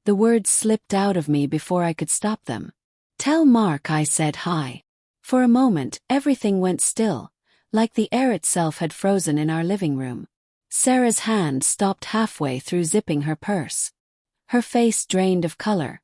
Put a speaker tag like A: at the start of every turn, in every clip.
A: The words slipped out of me before I could stop them. Tell Mark I said hi. For a moment, everything went still, like the air itself had frozen in our living room. Sarah's hand stopped halfway through zipping her purse. Her face drained of color,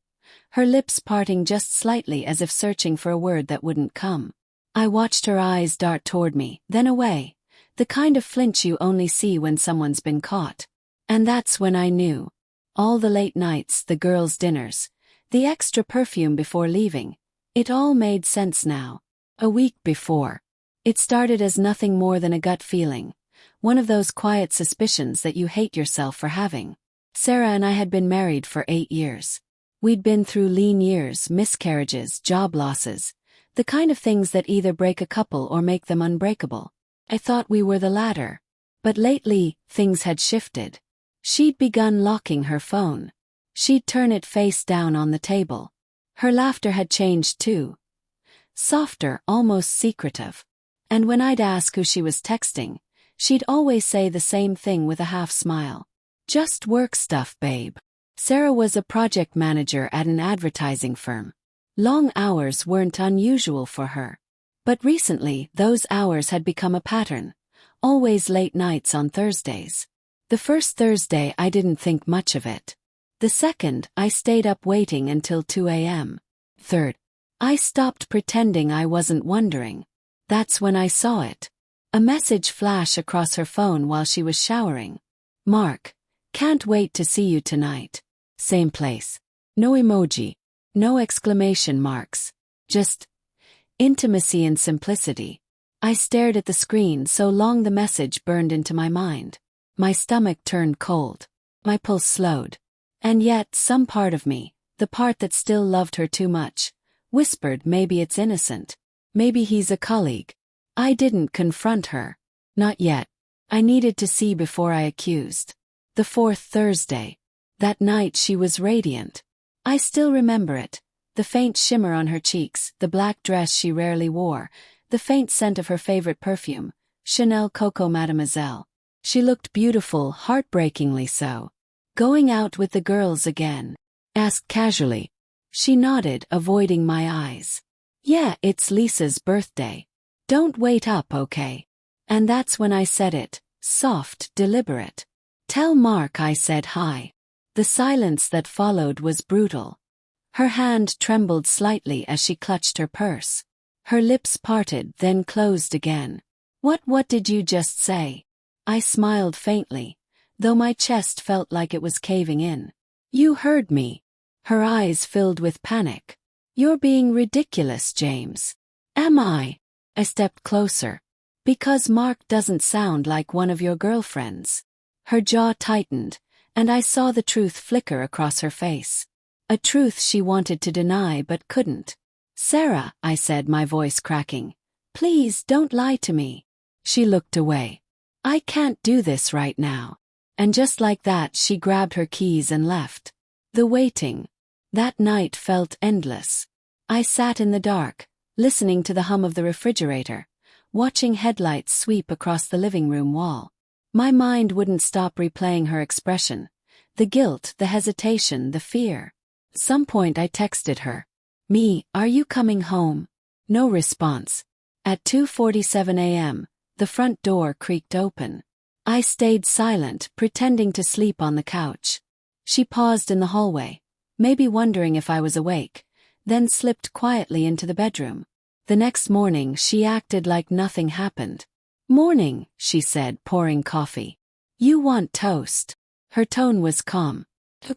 A: her lips parting just slightly as if searching for a word that wouldn't come. I watched her eyes dart toward me, then away, the kind of flinch you only see when someone's been caught. And that's when I knew. All the late nights, the girls' dinners, the extra perfume before leaving, it all made sense now. A week before, it started as nothing more than a gut feeling, one of those quiet suspicions that you hate yourself for having. Sarah and I had been married for 8 years. We'd been through lean years, miscarriages, job losses, the kind of things that either break a couple or make them unbreakable. I thought we were the latter. But lately, things had shifted. She'd begun locking her phone. She'd turn it face down on the table. Her laughter had changed too. Softer, almost secretive. And when I'd ask who she was texting, she'd always say the same thing with a half smile. Just work stuff, babe. Sarah was a project manager at an advertising firm. Long hours weren't unusual for her. But recently, those hours had become a pattern. Always late nights on Thursdays. The first Thursday I didn't think much of it. The second, I stayed up waiting until 2 a.m. Third, I stopped pretending I wasn't wondering. That's when I saw it. A message flash across her phone while she was showering. Mark, can't wait to see you tonight. Same place. No emoji. No exclamation marks. Just intimacy and simplicity. I stared at the screen so long the message burned into my mind. My stomach turned cold. My pulse slowed. And yet, some part of me, the part that still loved her too much, whispered maybe it's innocent. Maybe he's a colleague. I didn't confront her. Not yet. I needed to see before I accused. The fourth Thursday. That night she was radiant. I still remember it. The faint shimmer on her cheeks, the black dress she rarely wore, the faint scent of her favorite perfume, Chanel Coco Mademoiselle. She looked beautiful, heartbreakingly so. Going out with the girls again? Asked casually. She nodded, avoiding my eyes. Yeah, it's Lisa's birthday. Don't wait up, okay? And that's when I said it, soft, deliberate. Tell Mark I said hi. The silence that followed was brutal. Her hand trembled slightly as she clutched her purse. Her lips parted, then closed again. What did you just say? I smiled faintly, though my chest felt like it was caving in. You heard me. Her eyes filled with panic. You're being ridiculous, James. Am I? I stepped closer. Because Mark doesn't sound like one of your girlfriends. Her jaw tightened, and I saw the truth flicker across her face. A truth she wanted to deny but couldn't. Sarah, I said, my voice cracking. Please don't lie to me. She looked away. I can't do this right now. And just like that she grabbed her keys and left. The waiting. That night felt endless. I sat in the dark, listening to the hum of the refrigerator, watching headlights sweep across the living room wall. My mind wouldn't stop replaying her expression. The guilt, the hesitation, the fear. At some point I texted her. Are you coming home? No response. At 2:47 a.m., the front door creaked open. I stayed silent, pretending to sleep on the couch. She paused in the hallway, maybe wondering if I was awake, then slipped quietly into the bedroom. The next morning she acted like nothing happened. Morning, she said, pouring coffee. You want toast? Her tone was calm.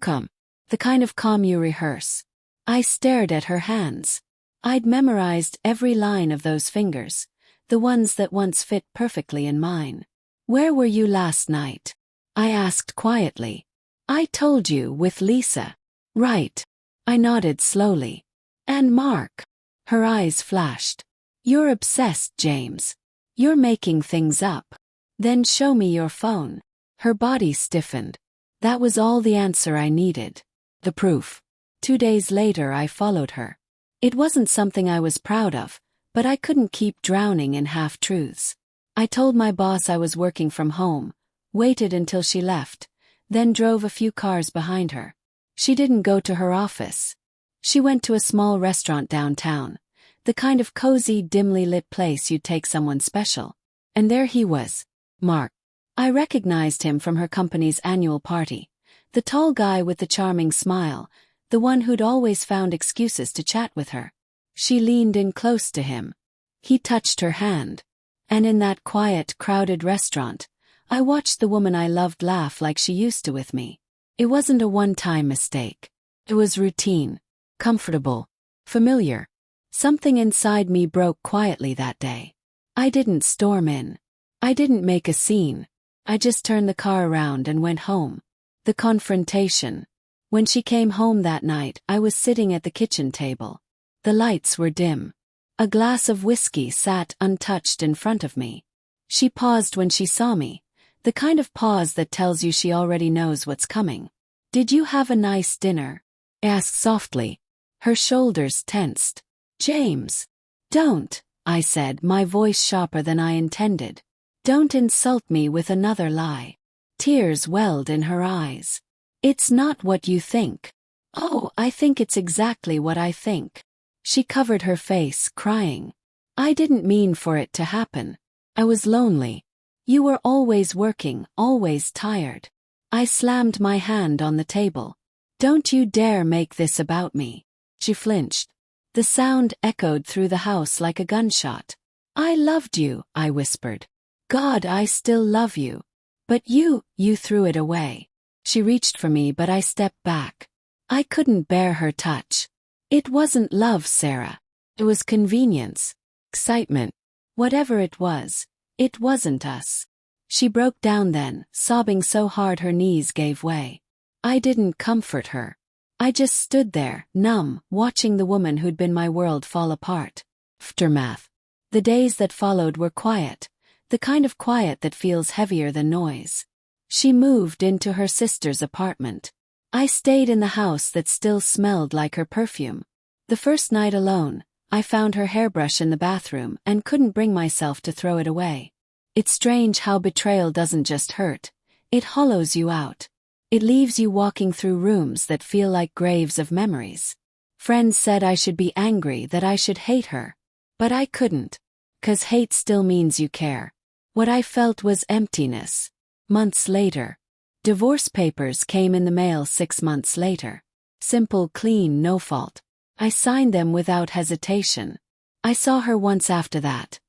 A: Calm. The kind of calm you rehearse. I stared at her hands. I'd memorized every line of those fingers, the ones that once fit perfectly in mine. Where were you last night? I asked quietly. I told you, with Lisa. Right. I nodded slowly. And Mark. Her eyes flashed. You're obsessed, James. You're making things up. Then show me your phone. Her body stiffened. That was all the answer I needed. The proof. 2 days later I followed her. It wasn't something I was proud of, but I couldn't keep drowning in half-truths. I told my boss I was working from home, waited until she left, then drove a few cars behind her. She didn't go to her office. She went to a small restaurant downtown, the kind of cozy, dimly lit place you'd take someone special. And there he was, Mark. I recognized him from her company's annual party. The tall guy with the charming smile, the one who'd always found excuses to chat with her. She leaned in close to him. He touched her hand. And in that quiet, crowded restaurant, I watched the woman I loved laugh like she used to with me. It wasn't a one-time mistake. It was routine, comfortable, familiar. Something inside me broke quietly that day. I didn't storm in. I didn't make a scene. I just turned the car around and went home. The confrontation. When she came home that night, I was sitting at the kitchen table. The lights were dim. A glass of whiskey sat untouched in front of me. She paused when she saw me, the kind of pause that tells you she already knows what's coming. "Did you have a nice dinner?" I asked softly. Her shoulders tensed. "James." "Don't," I said, my voice sharper than I intended. "Don't insult me with another lie." Tears welled in her eyes. "It's not what you think." "Oh, I think it's exactly what I think." She covered her face, crying. "I didn't mean for it to happen. I was lonely. You were always working, always tired." I slammed my hand on the table. "Don't you dare make this about me." She flinched. The sound echoed through the house like a gunshot. "I loved you," I whispered. "God, I still love you. But you threw it away." She reached for me, but I stepped back. I couldn't bear her touch. "It wasn't love, Sarah. It was convenience, excitement. Whatever it was, it wasn't us." She broke down then, sobbing so hard her knees gave way. I didn't comfort her. I just stood there, numb, watching the woman who'd been my world fall apart. Aftermath. The days that followed were quiet, the kind of quiet that feels heavier than noise. She moved into her sister's apartment. I stayed in the house that still smelled like her perfume. The first night alone, I found her hairbrush in the bathroom and couldn't bring myself to throw it away. It's strange how betrayal doesn't just hurt, it hollows you out. It leaves you walking through rooms that feel like graves of memories. Friends said I should be angry, that I should hate her. But I couldn't. 'Cause hate still means you care. What I felt was emptiness. Months later. Divorce papers came in the mail 6 months later. Simple, clean, no fault. I signed them without hesitation. I saw her once after that.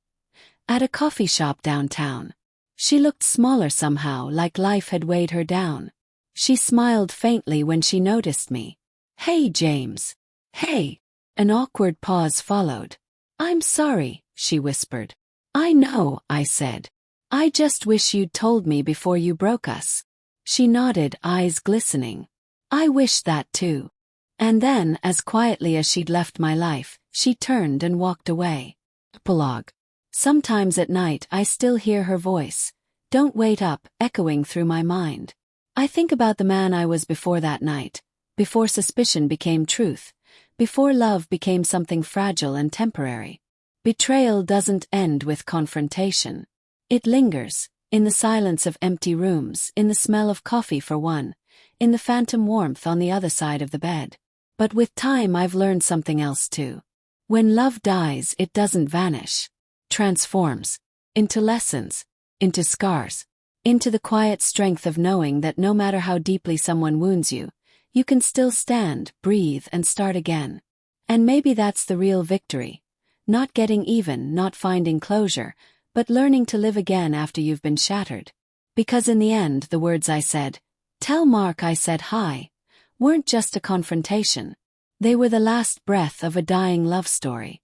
A: At a coffee shop downtown. She looked smaller somehow, like life had weighed her down. She smiled faintly when she noticed me. "Hey, James." "Hey." An awkward pause followed. "I'm sorry," she whispered. "I know," I said. "I just wish you'd told me before you broke us." She nodded, eyes glistening. "I wish that too." And then, as quietly as she'd left my life, she turned and walked away. Epilogue. Sometimes at night I still hear her voice, "Don't wait up," echoing through my mind. I think about the man I was before that night, before suspicion became truth, before love became something fragile and temporary. Betrayal doesn't end with confrontation. It lingers, in the silence of empty rooms, in the smell of coffee for one, in the phantom warmth on the other side of the bed. But with time I've learned something else too. When love dies, it doesn't vanish. Transforms. Into lessons. Into scars. Into the quiet strength of knowing that no matter how deeply someone wounds you, you can still stand, breathe, and start again. And maybe that's the real victory. Not getting even, not finding closure, but learning to live again after you've been shattered. Because in the end, the words I said, "Tell Mark I said hi," weren't just a confrontation. They were the last breath of a dying love story.